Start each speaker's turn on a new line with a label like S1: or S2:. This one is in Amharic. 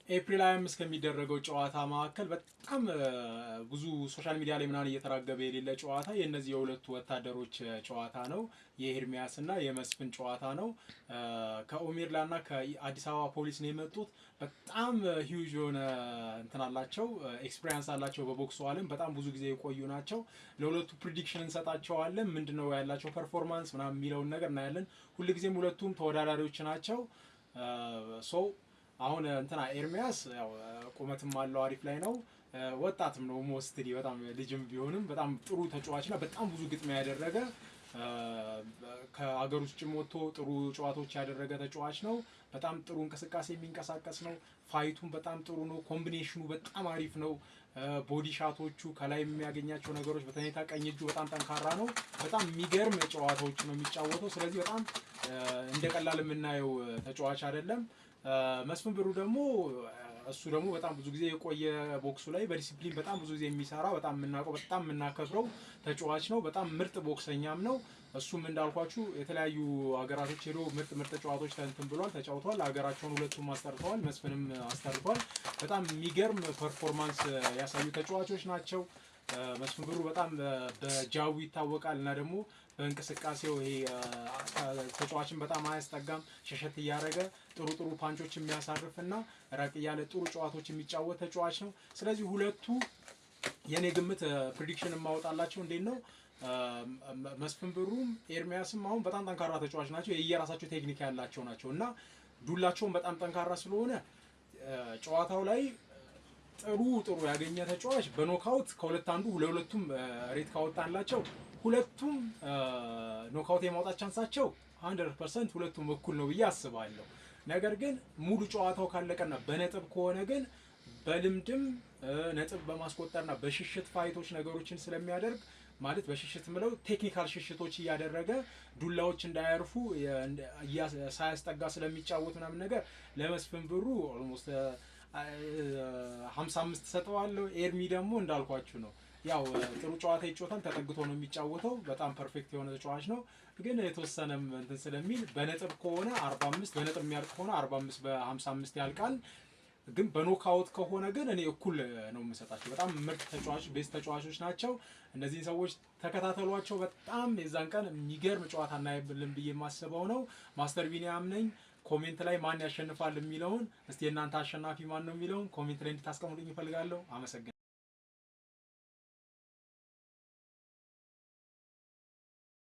S1: ኤፕሪል 25 ከሚደረገው ጨዋታ መካከል በጣም ብዙ ሶሻል ሚዲያ ላይ ምናምን እየተራገበ የሌለ ጨዋታ የእነዚህ የሁለቱ ወታደሮች ጨዋታ ነው። የኤርሚያስ እና የመስፍን ጨዋታ ነው። ከኦሜርላ እና ከአዲስ አበባ ፖሊስ ነው የመጡት። በጣም ሂውጅ የሆነ እንትን አላቸው፣ ኤክስፒሪየንስ አላቸው በቦክሱ ዓለም በጣም ብዙ ጊዜ የቆዩ ናቸው። ለሁለቱ ፕሪዲክሽን እንሰጣቸዋለን። ምንድነው ያላቸው ፐርፎርማንስ ምናምን የሚለውን ነገር እናያለን። ሁልጊዜም ሁለቱም ተወዳዳሪዎች ናቸው። አሁን እንትና ኤርሚያስ ያው ቁመትም አለው፣ አሪፍ ላይ ነው፣ ወጣትም ነው። ሞስትሊ በጣም ልጅም ቢሆንም በጣም ጥሩ ተጫዋችና በጣም ብዙ ግጥሚያ ያደረገ ከአገር ውስጥም ወጥቶ ጥሩ ጨዋታዎች ያደረገ ተጫዋች ነው። በጣም ጥሩ እንቅስቃሴ የሚንቀሳቀስ ነው። ፋይቱም በጣም ጥሩ ነው። ኮምቢኔሽኑ በጣም አሪፍ ነው። ቦዲ ሻቶቹ ከላይ የሚያገኛቸው ነገሮች በተለይ ቀኝ እጁ በጣም ጠንካራ ነው። በጣም የሚገርም ጨዋታዎች ነው የሚጫወተው። ስለዚህ በጣም እንደ ቀላል የምናየው ተጫዋች አይደለም። መስፍን ብሩ ደግሞ እሱ ደግሞ በጣም ብዙ ጊዜ የቆየ ቦክሱ ላይ በዲሲፕሊን በጣም ብዙ ጊዜ የሚሰራ በጣም የምናውቀው በጣም የምናከብረው ተጫዋች ነው። በጣም ምርጥ ቦክሰኛም ነው። እሱም እንዳልኳችሁ የተለያዩ ሀገራቶች ሄዶ ምርጥ ጨዋታዎች እንትን ብሏል፣ ተጫውቷል። ሀገራቸውን ሁለቱም አስጠርተዋል፣ መስፍንም አስጠርቷል። በጣም የሚገርም ፐርፎርማንስ ያሳዩ ተጫዋቾች ናቸው። መስፍን ብሩ በጣም በጃዊ ይታወቃል እና ደግሞ በእንቅስቃሴው ይሄ ተጫዋችን በጣም አያስጠጋም፣ ሸሸት እያደረገ ጥሩ ፓንቾች የሚያሳርፍ እና ራቅ እያለ ጥሩ ጨዋታዎች የሚጫወት ተጫዋች ነው። ስለዚህ ሁለቱ የኔ ግምት ፕሪዲክሽን የማወጣላቸው እንዴት ነው፣ መስፍን ብሩም ኤርሚያስም አሁን በጣም ጠንካራ ተጫዋች ናቸው። የየራሳቸው ቴክኒክ ያላቸው ናቸው እና ዱላቸውን በጣም ጠንካራ ስለሆነ ጨዋታው ላይ ጥሩ ያገኘ ተጫዋች በኖካውት ከሁለት አንዱ ለሁለቱም ሬት ካወጣላቸው ሁለቱም ኖካውት የማውጣት ቻንሳቸው 100% ሁለቱም እኩል ነው ብዬ አስባለሁ። ነገር ግን ሙሉ ጨዋታው ካለቀና በነጥብ ከሆነ ግን በልምድም ነጥብ በማስቆጠርና በሽሽት ፋይቶች ነገሮችን ስለሚያደርግ ማለት በሽሽት ምለው ቴክኒካል ሽሽቶች እያደረገ ዱላዎች እንዳያርፉ ሳያስጠጋ ስለሚጫወት ምናምን ነገር ለመስፍን ብሩ ኦልሞስት 55 ሰጠዋለሁ። ኤርሚ ደግሞ እንዳልኳችሁ ነው፣ ያው ጥሩ ጨዋታ ይጫወታል፣ ተጠግቶ ነው የሚጫወተው። በጣም ፐርፌክት የሆነ ተጫዋች ነው። ግን የተወሰነም እንትን ስለሚል በነጥብ ከሆነ 45 በነጥብ የሚያልቅ ከሆነ 45 በ55 ያልቃል። ግን በኖካውት ከሆነ ግን እኔ እኩል ነው የምሰጣቸው። በጣም ምርጥ ተጫዋች ቤስት ተጫዋቾች ናቸው። እነዚህን ሰዎች ተከታተሏቸው። በጣም የዛን ቀን የሚገርም ጨዋታ እናያለን ብዬ የማስበው ነው። ማስተር ቢኒያም ነኝ። ኮሜንት ላይ ማን ያሸንፋል የሚለውን እስቲ እናንተ አሸናፊ ማን ነው የሚለውን ኮሜንት ላይ እንድታስቀምጡኝ እፈልጋለሁ። አመሰግናለሁ።